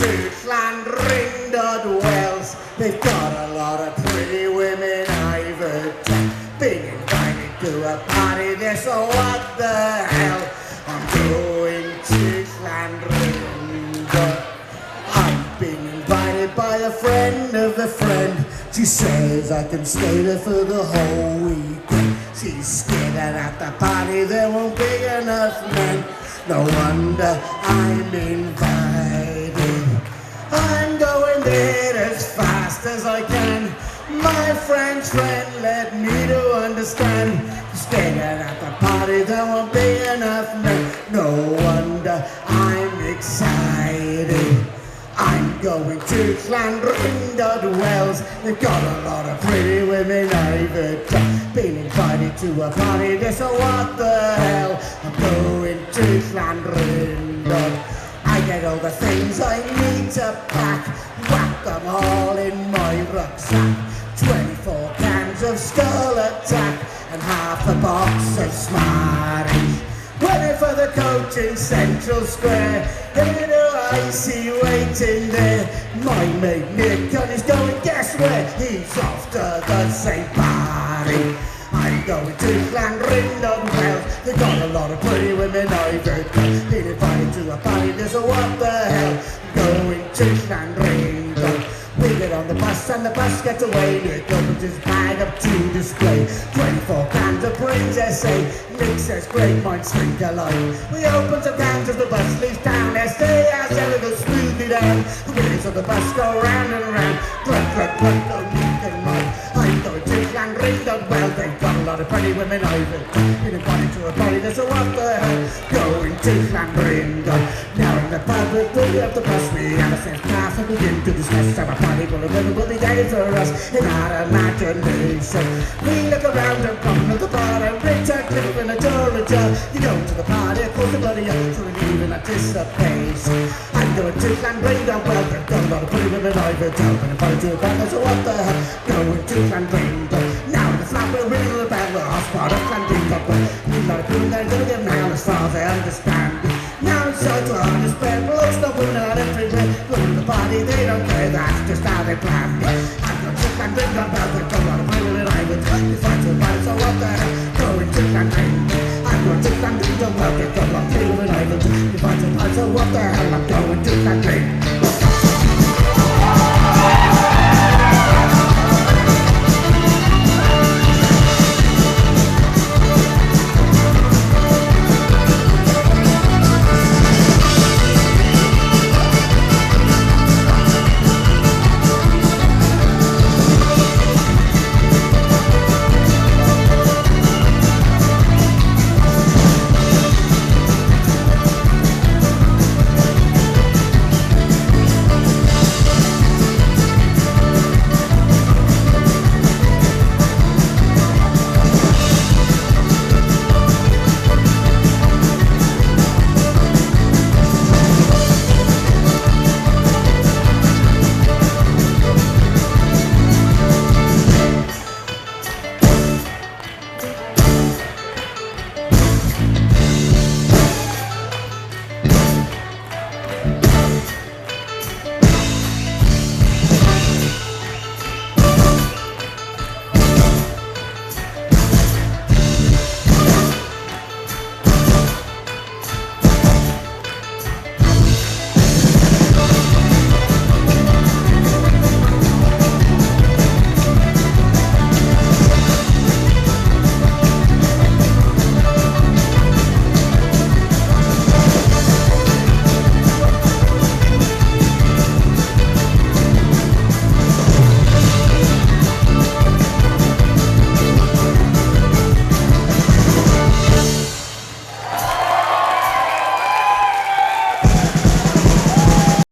to Llandrindod Wells. They've got a lot of pretty women I've been invited to a party there, so what the hell? I'm going to Llandrindod. I've been invited by a friend of a friend. She says I can stay there for the whole weekend. She's scared that at the party there won't be enough men. No wonder I'm invited. I'm going there as fast as I can. My French friend led me to understand. She's scared that at the party there won't be enough men. No wonder I'm excited. I'm going to Llandrindod Wells. They've got a lot of pretty women I've been invited to a party there, so what the hell? I'm going to Llandrindod. I get all the things I need to pack, whack them all in my rucksack. 24 cans of Skull Attack and half a box of Smarties. Waiting for the coach in Central Square. Who do I see waiting there? My mate Nick, and he's going, guess where? He's off to the same party. I'm going to Llandrindod Wells. They've got a lot of pretty women I've been invited to a party there, so what the hell? I'm going to Llandrindod. We get on the bus and the bus gets away. Nick opens his bag up to display 24 cans of Prince SA. Nick says, great minds think alike. We open some cans as the bus leaves town. SA as ever goes smoothly down. The wheels of the bus go round and round. Cluck, cluck, cluck, no Nick and Mike. I'm going to Llandrindod. Well, they've got a lot of pretty women I've been invited to a party there, so what the hell? Going to Llandrindod. Now in the pub with the of the bus, we have a sense class and begin to discuss how a party full of women will be getting for us in our imagination. We look around and come to the bar and return clip in a jar. You go to the party, of course the bloody up for an even anticipation. I'm going to Llandrindod. Well, they've got a lot of pretty women I've been invited to a party, so what the hell? Going to Llandrindod. Now in the flat we'll ring the bell, the house part of Llandrindod. We've got a crew there doing it now as far as I understand. Now it's so to understand, but it's not women out everywhere. Going to the party, they don't care, that's just how they plan. I'm going to Llandrindod. Well, they've got a lot of pretty women I've been invited to a party, so what the hell? Going to Llandrindod. I'm going to Llandrindod. Well, they've got a lot of pretty women I've been invited to a party, so what the hell? I'm going to Llandrindod.